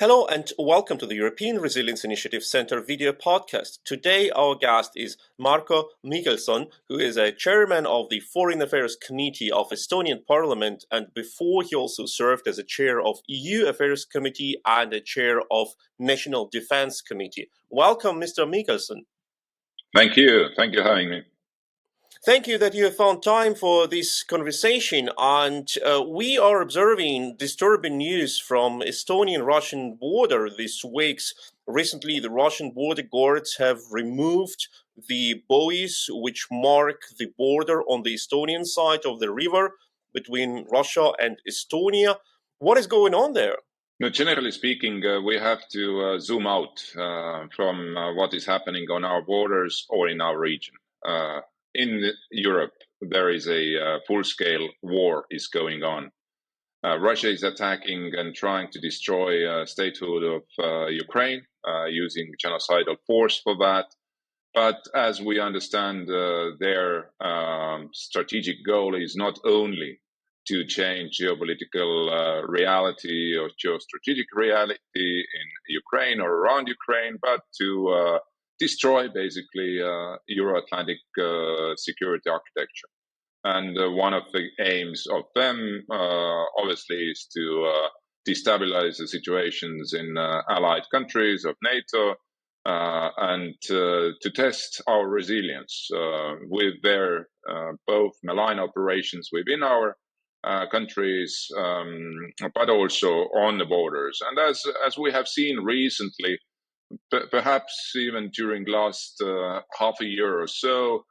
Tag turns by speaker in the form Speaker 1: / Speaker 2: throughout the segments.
Speaker 1: Hello and welcome to the European Resilience Initiative Center video podcast. Today our guest is Marko Mihkelson, who is a chairman of the Foreign Affairs Committee of Estonian Parliament, and before he also served as a chair of EU Affairs Committee and a chair of National Defense Committee. Welcome, Mr. Mihkelson.
Speaker 2: Thank you. Thank you for having me.
Speaker 1: Thank you that you have found time for this conversation, and we are observing disturbing news from Estonian-Russian border this week. Recently, the Russian border guards have removed the buoys which mark the border on the Estonian side of the river between Russia and Estonia. What is going on there?
Speaker 2: No, generally speaking, we have to zoom out from what is happening on our borders or in our region. In Europe, there is a full-scale war is going on. Russia is attacking and trying to destroy statehood of Ukraine using genocidal force for that. But as we understand, their strategic goal is not only to change geopolitical reality or geostrategic reality in Ukraine or around Ukraine, but to destroy basically Euro-Atlantic security architecture. And one of the aims of them obviously is to destabilize the situations in allied countries of NATO and to test our resilience with their both malign operations within our countries, but also on the borders. And as we have seen recently, perhaps even during last half a year or so,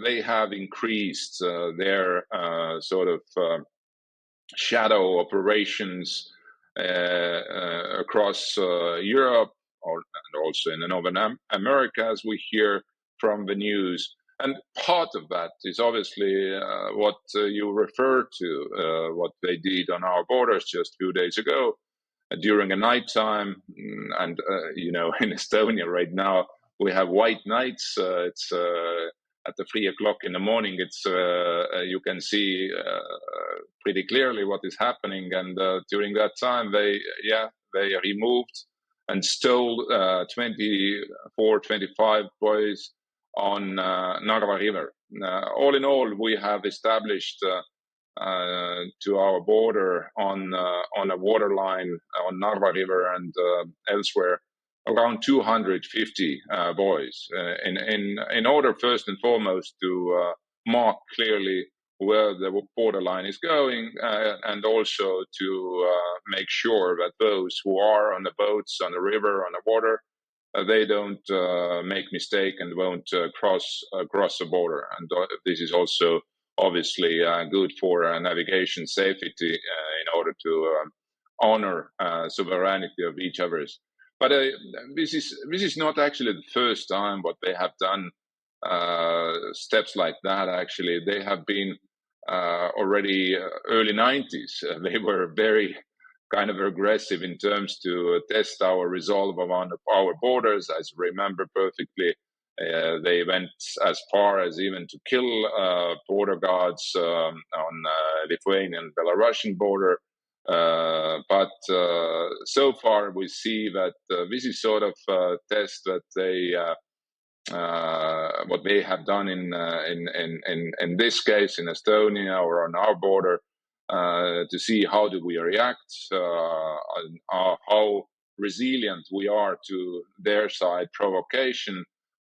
Speaker 2: they have increased their sort of shadow operations across Europe and also in Northern America, as we hear from the news. And part of that is obviously what you referred to, what they did on our borders just a few days ago. During a nighttime, and in Estonia right now we have white nights. It's at the 3 o'clock in the morning. It's you can see pretty clearly what is happening. And during that time, they removed and stole 24, 25 buoys on Narva River. All in all, we have established to our border on a waterline on Narva River and elsewhere around 250 buoys in order first and foremost to mark clearly where the borderline is going and also to make sure that those who are on the boats on the river on the water they don't make mistake and won't cross the border. And this is also obviously good for navigation safety in order to honor sovereignty of each others. But this is not actually the first time what they have done steps like that. Actually, they have been already early 90s. They were very kind of aggressive in terms to test our resolve around our borders. As you remember perfectly, they went as far as even to kill border guards on Lithuanian Belarusian border. But so far we see that this is sort of a test that they what they have done in this case in Estonia or on our border to see how do we react, how resilient we are to their side provocation.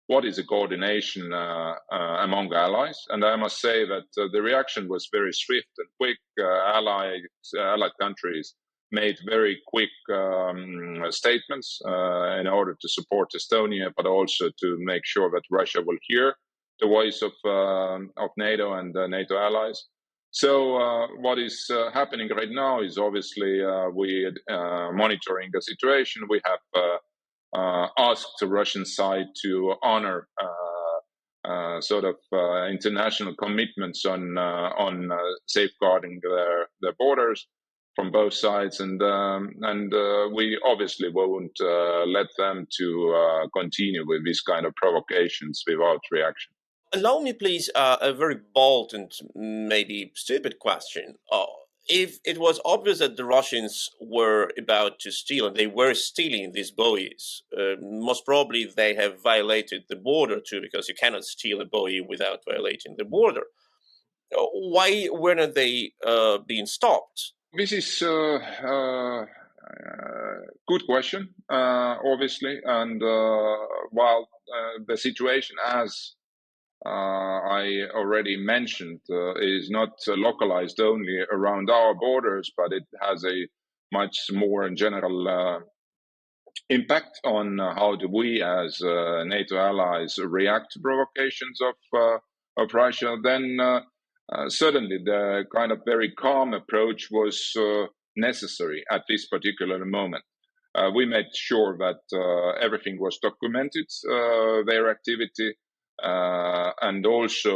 Speaker 2: What is the coordination among allies? And I must say that the reaction was very swift and quick. Allied countries made very quick statements in order to support Estonia, but also to make sure that Russia will hear the voice of NATO and NATO allies. So what is happening right now is obviously we monitoring the situation. We have asked the Russian side to honor sort of international commitments on safeguarding their borders from both sides, and we obviously won't let them to continue with these kind of provocations without reaction.
Speaker 1: Allow me, please, a very bold and maybe stupid question. if it was obvious that the Russians were about to steal, and they were stealing these buoys, most probably they have violated the border too, because you cannot steal a buoy without violating the border. Why weren't they being stopped?
Speaker 2: This is good question, obviously, and while the situation, as I already mentioned, is not localized only around our borders, but it has a much more general impact on how do we as NATO allies react to provocations of Russia, then certainly the kind of very calm approach was necessary at this particular moment. We made sure that everything was documented, their activity, and also,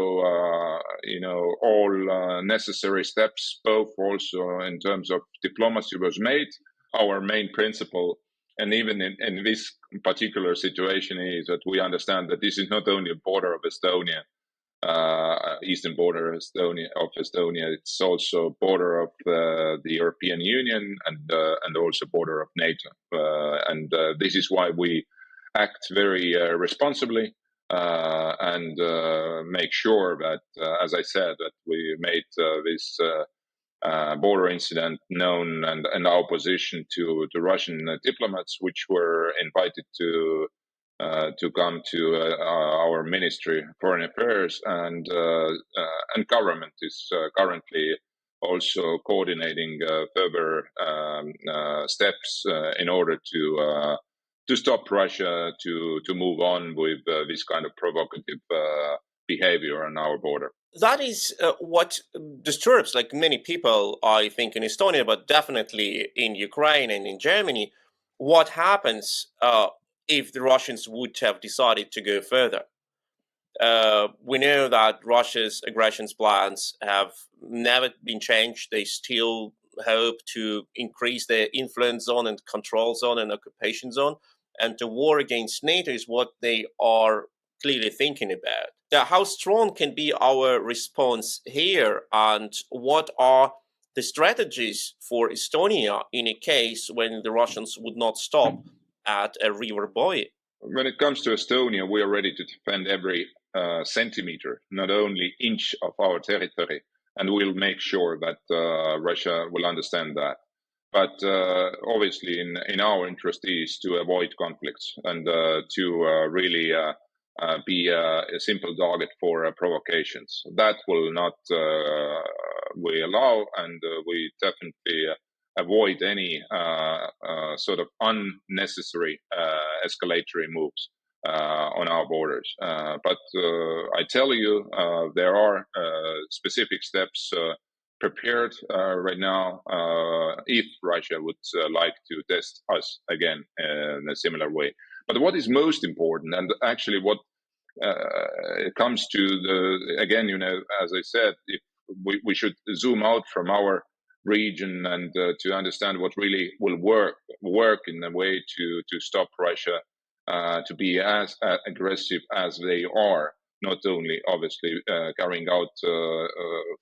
Speaker 2: all necessary steps, both also in terms of diplomacy, was made. Our main principle, and even in this particular situation, is that we understand that this is not only a border of Estonia, eastern border of Estonia. It's also border of the European Union and also border of NATO. And this is why we act very responsibly and make sure that, as I said, that we made this border incident known and our position to Russian diplomats, which were invited to come to our Ministry of Foreign Affairs, and government is currently also coordinating further steps in order to stop Russia to move on with this kind of provocative behavior on our border.
Speaker 1: That is what disturbs, like, many people, I think, in Estonia, but definitely in Ukraine and in Germany. What happens if the Russians would have decided to go further? We know that Russia's aggression plans have never been changed. They still hope to increase their influence zone and control zone and occupation zone. And the war against NATO is what they are clearly thinking about. Now, how strong can be our response here, and what are the strategies for Estonia in a case when the Russians would not stop at a river buoy?
Speaker 2: When it comes to Estonia, we are ready to defend every centimeter, not only inch of our territory, and we'll make sure that Russia will understand that. But obviously, in our interest is to avoid conflicts and to really be a simple target for provocations. That will not we allow, and we definitely avoid any sort of unnecessary escalatory moves on our borders. But I tell you, there are specific steps prepared right now if Russia would like to test us again in a similar way. But what is most important, and actually what it comes to again, as I said, if we should zoom out from our region and to understand what really will work in a way to stop Russia to be as aggressive as they are, not only obviously carrying out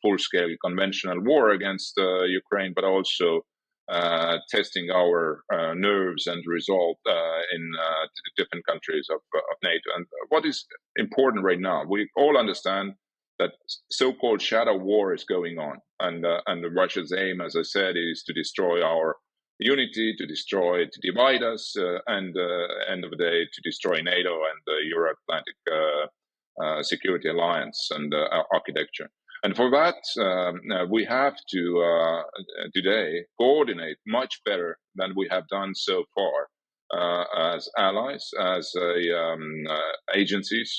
Speaker 2: full-scale conventional war against Ukraine, but also testing our nerves and resolve in different countries of NATO. And what is important right now, we all understand that so-called shadow war is going on, and Russia's aim, as I said, is to destroy our unity, to divide us, and end of the day, to destroy NATO and the Euro-Atlantic Security Alliance and architecture. And for that, we have to today coordinate much better than we have done so far as allies, as agencies,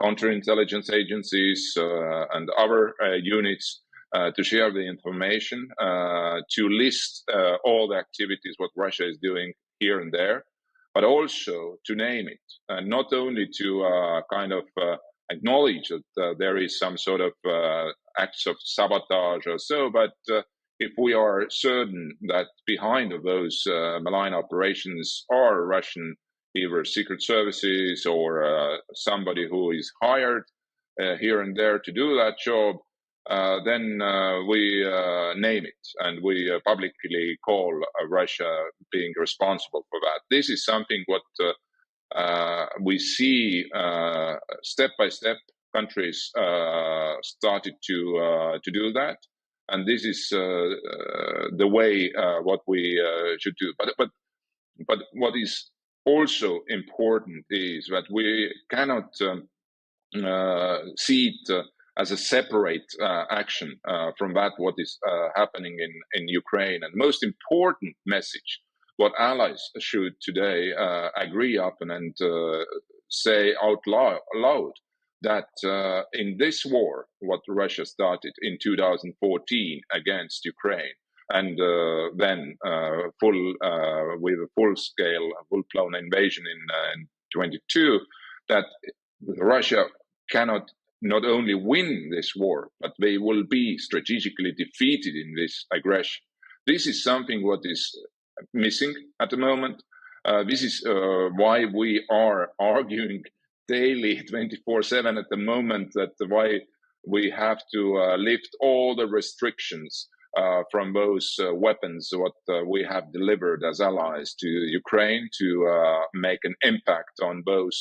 Speaker 2: counterintelligence agencies, and other units to share the information, to list all the activities what Russia is doing here and there, but also to name it, and not only to kind of acknowledge that there is some sort of acts of sabotage or so, but if we are certain that behind of those malign operations are Russian either secret services or somebody who is hired here and there to do that job, then we name it and we publicly call Russia being responsible for that. This is something what we see step by step. Countries started to do that, and this is the way what we should do. But what is also important is that we cannot see it as a separate action from that what is happening in Ukraine. And most important message, what allies should today agree upon and say out loud that in this war, what Russia started in 2014 against Ukraine, and then with a full-scale, full-blown invasion in 22, that Russia cannot not only win this war, but they will be strategically defeated in this aggression. This is something what is missing at the moment. This is why we are arguing daily 24/7 at the moment, that why we have to lift all the restrictions from those weapons what we have delivered as allies to Ukraine to make an impact on those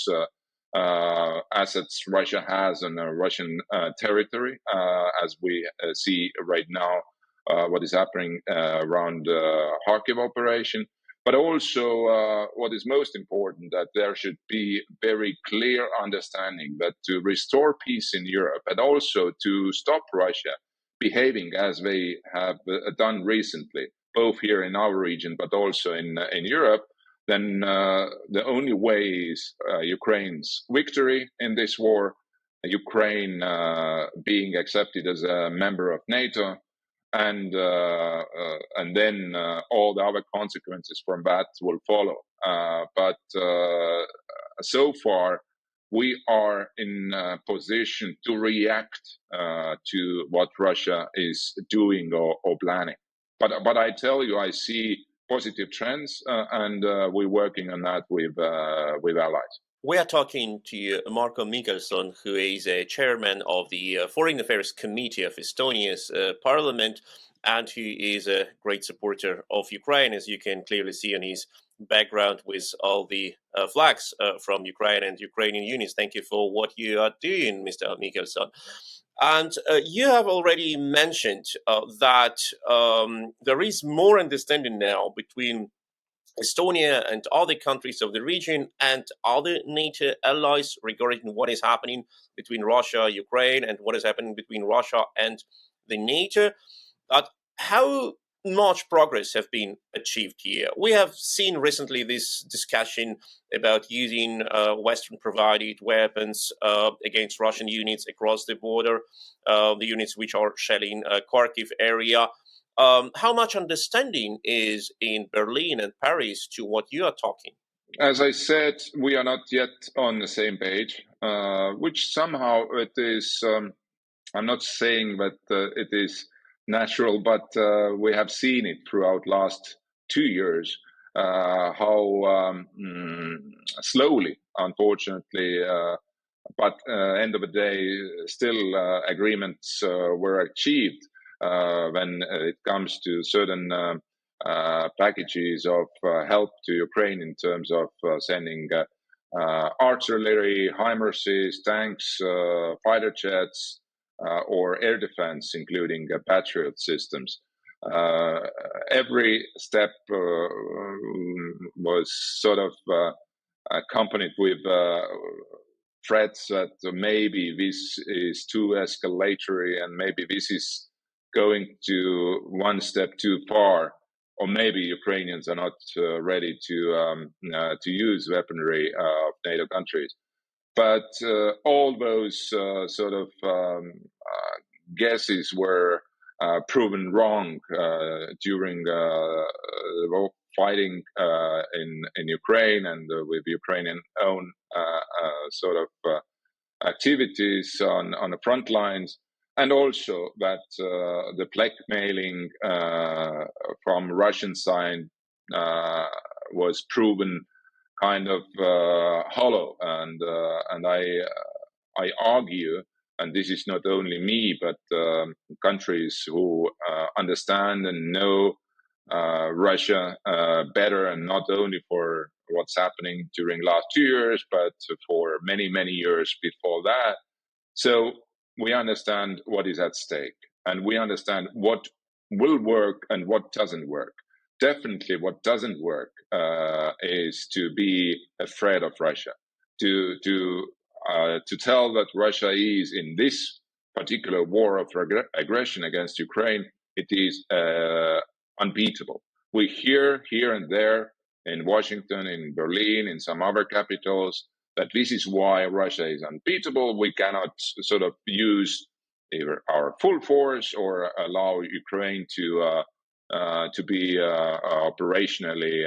Speaker 2: assets Russia has on Russian territory, as we see right now what is happening around Kharkiv operation. But also, what is most important, that there should be very clear understanding that to restore peace in Europe and also to stop Russia behaving as they have done recently, both here in our region but also in Europe, then the only way is Ukraine's victory in this war, Ukraine being accepted as a member of NATO, and then all the other consequences from that will follow. But so far, we are in a position to react to what Russia is doing or planning. But I tell you, I see positive trends, and we're working on that with allies.
Speaker 1: We are talking to Marko Mihkelson, who is a chairman of the Foreign Affairs Committee of Estonia's parliament, and who is a great supporter of Ukraine, as you can clearly see on his background with all the flags from Ukraine and Ukrainian units. Thank you for what you are doing, Mr. Mihkelson. And you have already mentioned that there is more understanding now between Estonia and other countries of the region and other NATO allies regarding what is happening between Russia, Ukraine, and what is happening between Russia and the NATO. But how much progress have been achieved here? We have seen recently this discussion about using Western-provided weapons against Russian units across the border, the units which are shelling Kharkiv area. How much understanding is in Berlin and Paris to what you are talking?
Speaker 2: As I said, we are not yet on the same page, which somehow it is, I'm not saying that it is natural, but we have seen it throughout last 2 years, how slowly, unfortunately, but end of the day, still agreements were achieved when it comes to certain packages of help to Ukraine in terms of sending artillery, HIMARSes, tanks, fighter jets, or air defense, including Patriot systems. Every step was sort of accompanied with threats that maybe this is too escalatory and maybe this is going to one step too far, or maybe Ukrainians are not ready to use weaponry of NATO countries. But all those sort of guesses were proven wrong during the fighting in Ukraine and with Ukrainian own sort of activities on the front lines. And also that the blackmailing from Russian side was proven kind of hollow, and I argue and this is not only me, but countries who understand and know Russia better, and not only for what's happening during last 2 years, but for many, many years before that. So we understand what is at stake, and we understand what will work and what doesn't work. Definitely what doesn't work is to be afraid of Russia, to tell that Russia is in this particular war of aggression against Ukraine, it is unbeatable. We hear here and there in Washington, in Berlin, in some other capitals, that this is why Russia is unbeatable. We cannot sort of use either our full force or allow Ukraine to be operationally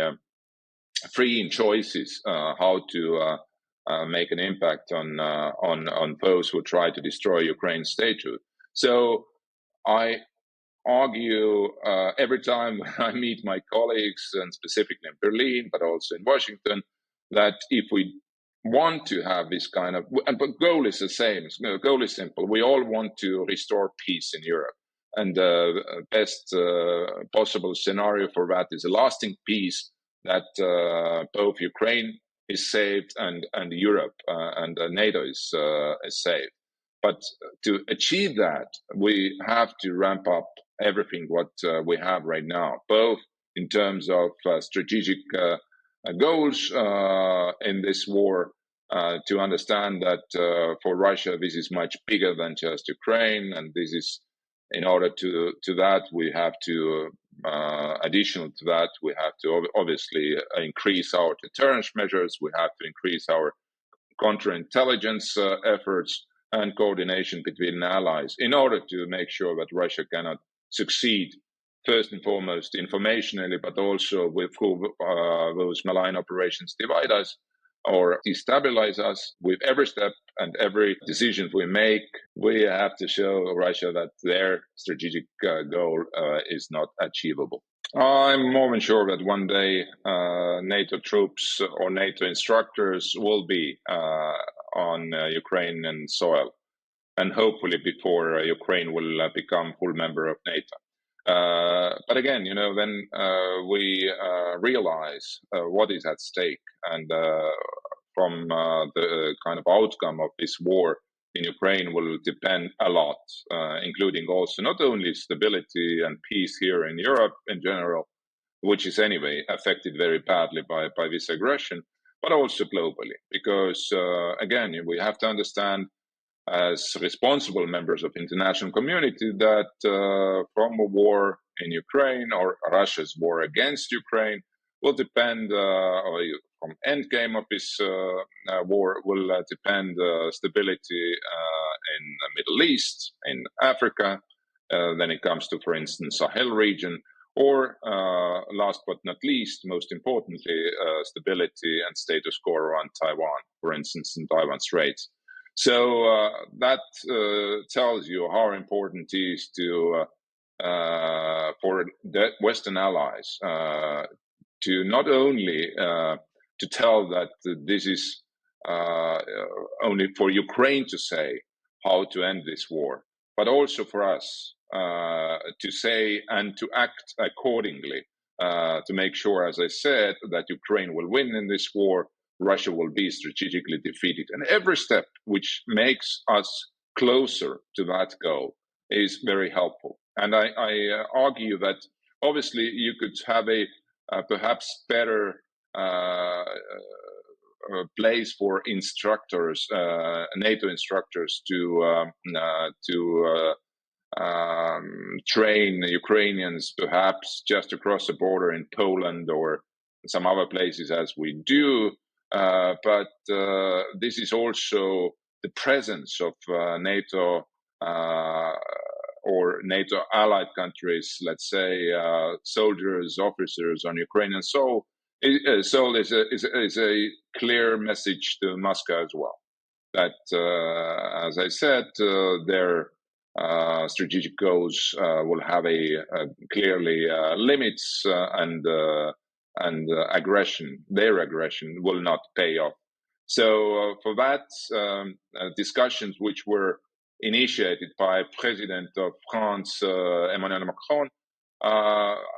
Speaker 2: free in choices how to make an impact on those who try to destroy Ukraine's statehood. So I argue every time I meet my colleagues, and specifically in Berlin, but also in Washington, that if we want to have this kind of, but goal is the same. Goal is simple. We all want to restore peace in Europe, and the best possible scenario for that is a lasting peace that both Ukraine is saved and Europe and NATO is saved. But to achieve that, we have to ramp up everything what we have right now, both in terms of strategic goals in this war, to understand that for Russia this is much bigger than just Ukraine, and this is, in order to that, we have to additional to that, we have to obviously increase our deterrence measures. We have to increase our counterintelligence efforts and coordination between allies in order to make sure that Russia cannot succeed, first and foremost informationally, but also with those malign operations divide us or destabilize us. With every step and every decision we make, we have to show Russia that their strategic goal is not achievable. I'm more than sure that one day NATO troops or NATO instructors will be on Ukrainian soil, and hopefully before Ukraine will become full member of NATO. But again, then we realize what is at stake, and from the kind of outcome of this war in Ukraine will depend a lot, including also not only stability and peace here in Europe in general, which is anyway affected very badly by this aggression, but also globally. Because again, we have to understand as responsible members of international community that from a war in Ukraine or Russia's war against Ukraine will depend, or from end game of this war will depend stability in the Middle East, in Africa, when it comes to, for instance, Sahel region, or last but not least, most importantly, stability and status quo around Taiwan, for instance, in Taiwan Straits. So that tells you how important it is to for the Western allies to not only to tell that this is only for Ukraine to say how to end this war, but also for us to say and to act accordingly to make sure, as I said, that Ukraine will win in this war, Russia will be strategically defeated. And every step which makes us closer to that goal is very helpful. And I argue that obviously you could have a perhaps better place for instructors, NATO instructors, to train Ukrainians perhaps just across the border in Poland or some other places as we do. But this is also the presence of NATO or NATO allied countries, let's say soldiers, officers on Ukrainian soil. Soil is a clear message to Moscow as well. That, as I said, their strategic goals will have a clearly limits and aggression. Their aggression will not pay off. So for that, discussions which were initiated by President of France, Emmanuel Macron.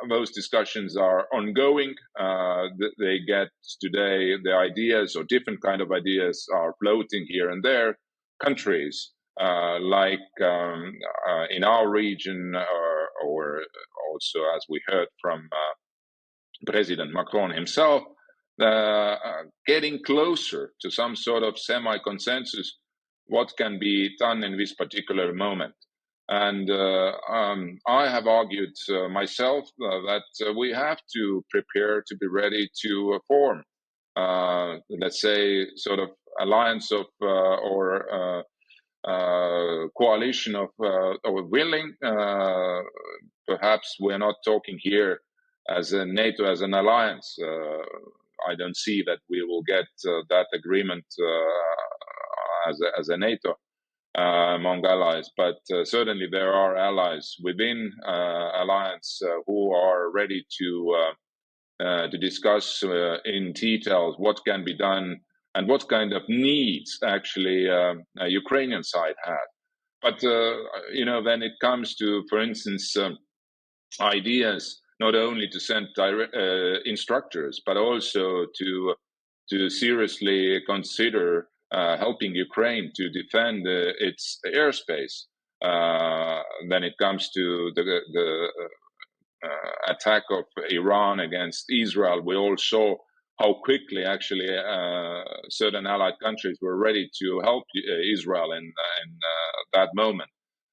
Speaker 2: Those discussions are ongoing. They get today the ideas or different kind of ideas are floating here and there. Countries like in our region, or also as we heard from President Macron himself, getting closer to some sort of semi-consensus what can be done in this particular moment. And I have argued myself that we have to prepare to be ready to form, let's say, sort of alliance of or coalition of willing. Perhaps we're not talking here as a NATO, as an alliance. I don't see that we will get that agreement as a NATO among allies, but certainly there are allies within alliance who are ready to discuss in details what can be done and what kind of needs actually Ukrainian side has. But when it comes to, for instance, ideas not only to send direct instructors, but also to seriously consider helping Ukraine to defend its airspace. Then it comes to the attack of Iran against Israel. We all saw how quickly actually certain allied countries were ready to help Israel in that moment.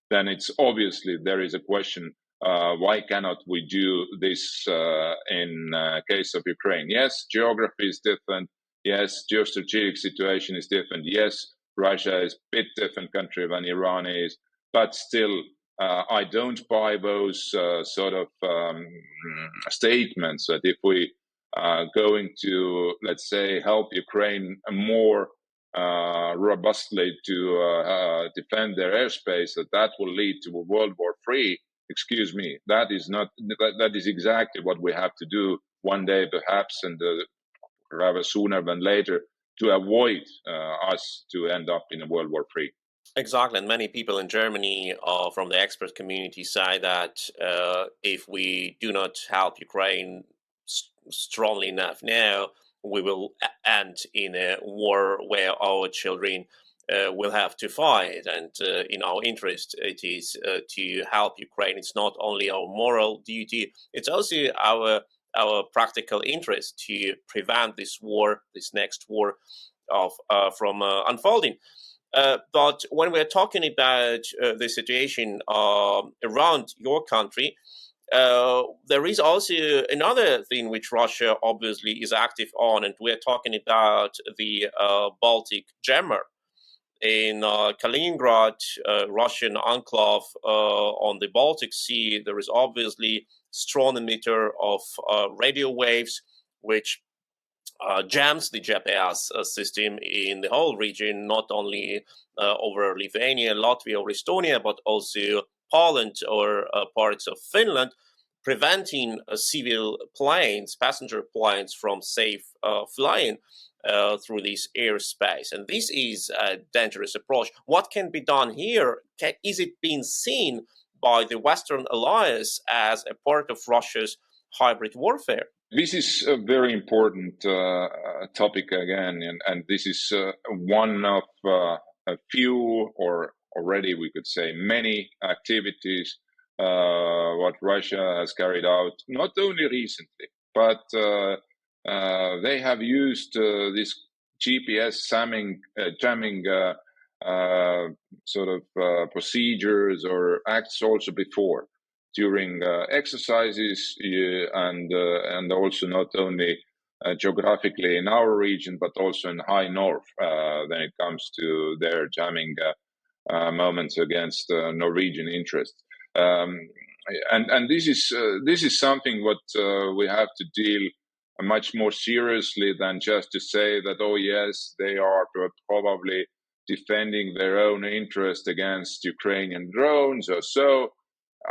Speaker 2: Then it's obviously there is a question, why cannot we do this in case of Ukraine? Yes, geography is different. Yes, geostrategic situation is different. Yes, Russia is a bit different country than Iran is, but still, I don't buy those sort of statements that if we are going to, let's say, help Ukraine more robustly to defend their airspace, that will lead to a World War III. Excuse me, that is not. That is exactly what we have to do one day, perhaps, and rather sooner than later, to avoid us to end up in a World War III.
Speaker 1: Exactly, and many people in Germany from the expert community say that if we do not help Ukraine strongly enough now, we will end in a war where our children will have to fight. And in our interest, it is to help Ukraine. It's not only our moral duty; it's also our practical interest to prevent this war, this next war, from unfolding. But when we're talking about the situation around your country, there is also another thing which Russia obviously is active on, and we're talking about the Baltic jammer. In Kaliningrad, Russian enclave on the Baltic Sea, there is obviously strong emitter of radio waves, which jams the GPS system in the whole region, not only over Lithuania, Latvia, or Estonia, but also Poland or parts of Finland, preventing civil planes, passenger planes, from safe flying through this airspace. And this is a dangerous approach. What can be done here? Is it being seen by the Western allies as a part of Russia's hybrid warfare?
Speaker 2: This is a very important topic again, and this is one of a few, or already we could say many activities what Russia has carried out, not only recently, but they have used this GPS jamming sort of procedures or acts also before, during exercises, and also not only geographically in our region, but also in high north when it comes to their jamming moments against Norwegian interests. And this is something what we have to deal much more seriously than just to say that, oh yes, they are probably defending their own interest against Ukrainian drones or so.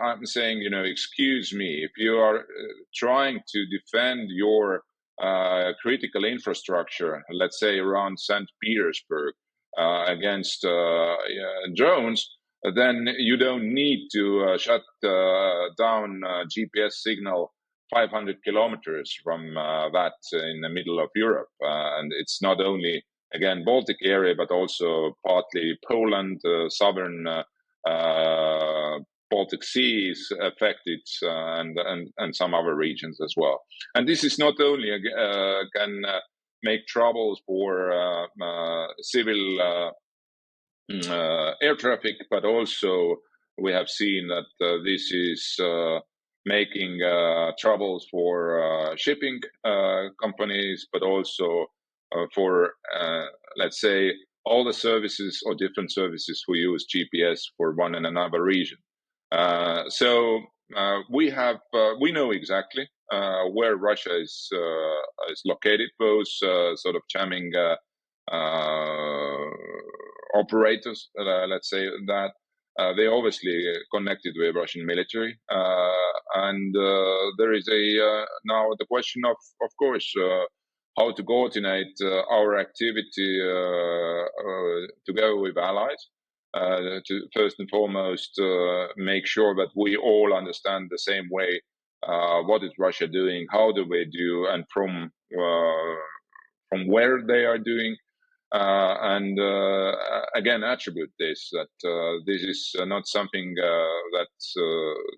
Speaker 2: I'm saying, excuse me, if you are trying to defend your critical infrastructure, let's say around St. Petersburg, against drones, then you don't need to shut down GPS signal 500 kilometers from that in the middle of Europe. And it's not only, again, Baltic area, but also partly Poland, southern Baltic Sea is affected, and some other regions as well. And this is not only can make troubles for civil air traffic, but also we have seen that this is making troubles for shipping companies, but also for, let's say, all the services or different services who use GPS for one and another region. So we know exactly where Russia is located. Those sort of jamming operators, let's say that. They're obviously connected with Russian military, and there is now the question of course, how to coordinate our activity together with allies. To first and foremost make sure that we all understand the same way what is Russia doing, how do they do, and from where they are doing. And again, attribute this, that this is not something that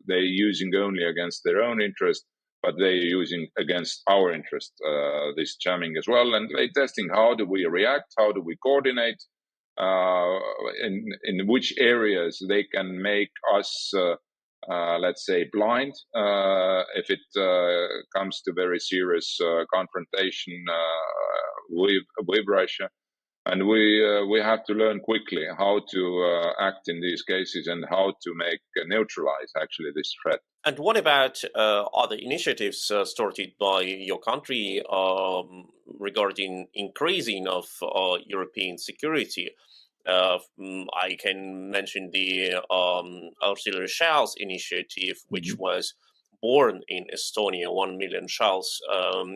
Speaker 2: they're using only against their own interest, but they're using against our interest, this jamming as well. And they're testing how do we react, how do we coordinate, in which areas they can make us, let's say, blind if it comes to very serious confrontation with Russia. And we have to learn quickly how to act in these cases and how to neutralize actually this threat.
Speaker 1: And what about other initiatives started by your country regarding increasing of European security? I can mention the artillery shells initiative, which was born in Estonia, 1 million shells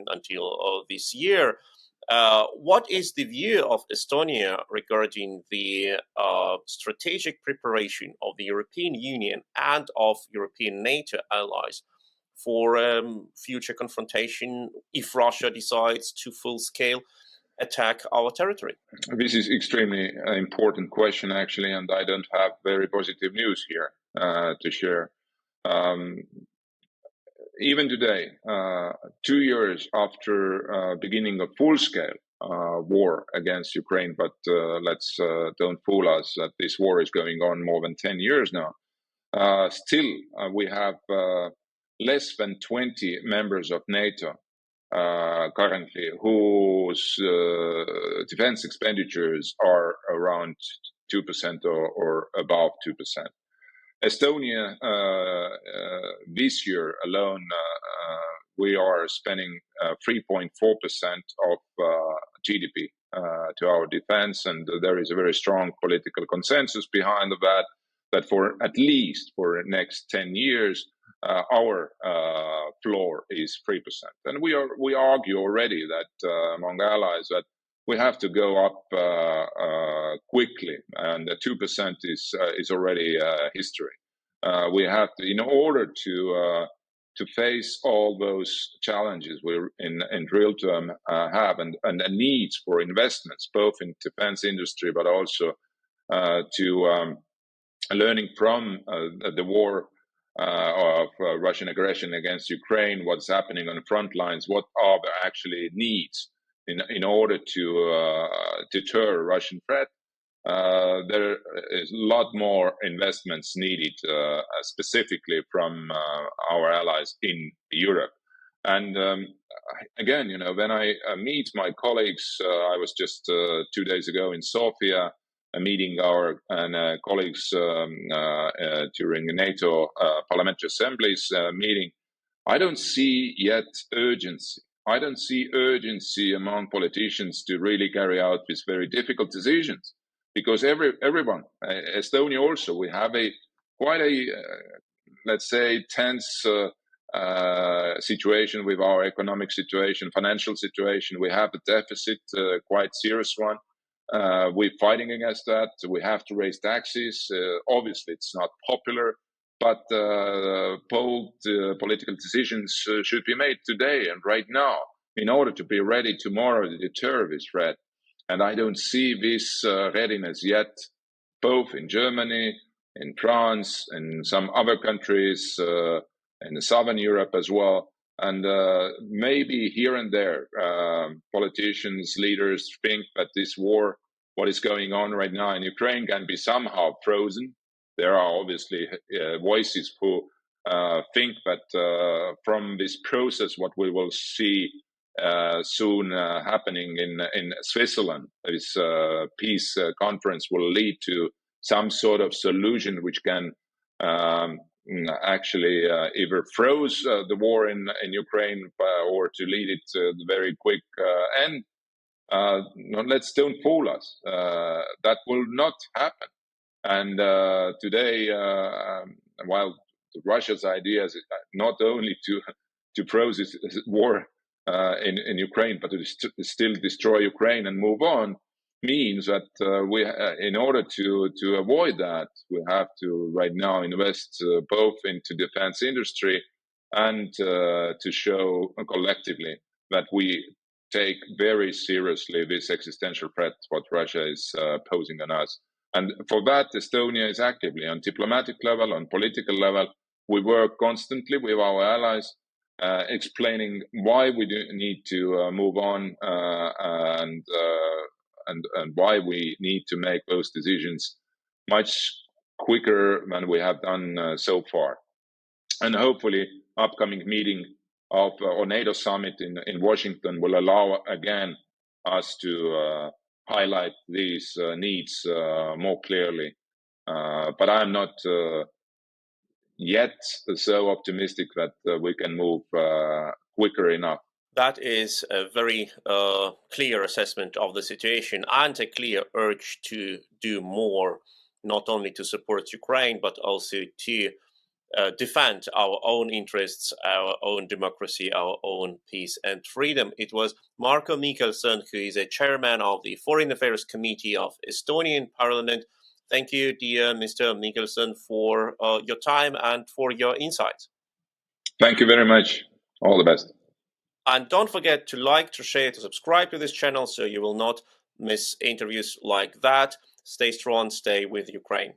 Speaker 1: until this year. What is the view of Estonia regarding the strategic preparation of the European Union and of European NATO allies for future confrontation if Russia decides to full-scale attack our territory?
Speaker 2: This is extremely important question, actually, and I don't have very positive news here to share. Even today, 2 years after beginning of full-scale war against Ukraine, but let's don't fool us that this war is going on more than 10 years now. Still, we have less than 20 members of NATO currently whose defense expenditures are around 2% or above 2%. Estonia, this year alone, we are spending 3.4% of GDP to our defense, and there is a very strong political consensus behind that, that for at least for the next 10 years, our floor is 3%. And we argue already that among allies that we have to go up quickly, and 2% is already history. We have to, in order to face all those challenges we in real term have, and the needs for investments, both in defense industry, but also to learning from the war of Russian aggression against Ukraine, what's happening on the front lines, what are the actually needs in order to deter Russian threat. There is a lot more investments needed, specifically from our allies in Europe. And again, when I meet my colleagues, I was just 2 days ago in Sofia, meeting our colleagues during the NATO Parliamentary Assembly's meeting. I don't see yet urgency. I don't see urgency among politicians to really carry out these very difficult decisions, because everyone, Estonia also, we have quite a let's say tense situation with our economic situation, financial situation. We have a deficit, quite serious one. We're fighting against that. We have to raise taxes. Obviously, it's not popular, but bold political decisions should be made today and right now in order to be ready tomorrow to deter this threat. And I don't see this readiness yet, both in Germany, in France, in some other countries, in southern Europe as well. And maybe here and there, politicians, leaders think that this war, what is going on right now in Ukraine, can be somehow frozen. There are obviously voices who think that from this process, what we will see soon happening in Switzerland, this peace conference will lead to some sort of solution which can actually either froze the war in Ukraine or to lead it to the very quick end. Let's don't fool us. That will not happen. And today, while Russia's idea is not only to froze this war in Ukraine, but to still destroy Ukraine and move on, means that we, in order to avoid that, we have to right now invest both into defense industry and to show collectively that we take very seriously this existential threat what Russia is posing on us. And for that, Estonia is actively on diplomatic level, on political level. We work constantly with our allies, explaining why we do need to move on and why we need to make those decisions much quicker than we have done so far. And hopefully, upcoming meeting of or NATO summit in Washington will allow again us to highlight these needs more clearly. But I'm not yet so optimistic that we can move quicker enough.
Speaker 1: That is a very clear assessment of the situation and a clear urge to do more, not only to support Ukraine, but also to defend our own interests, our own democracy, our own peace and freedom. It was Marko Mihkelson, who is a chairman of the Foreign Affairs Committee of Estonian Parliament. Thank you, dear Mr. Mihkelson, for your time and for your insights.
Speaker 2: Thank you very much. All the best.
Speaker 1: And don't forget to like, to share, to subscribe to this channel so you will not miss interviews like that. Stay strong, stay with Ukraine.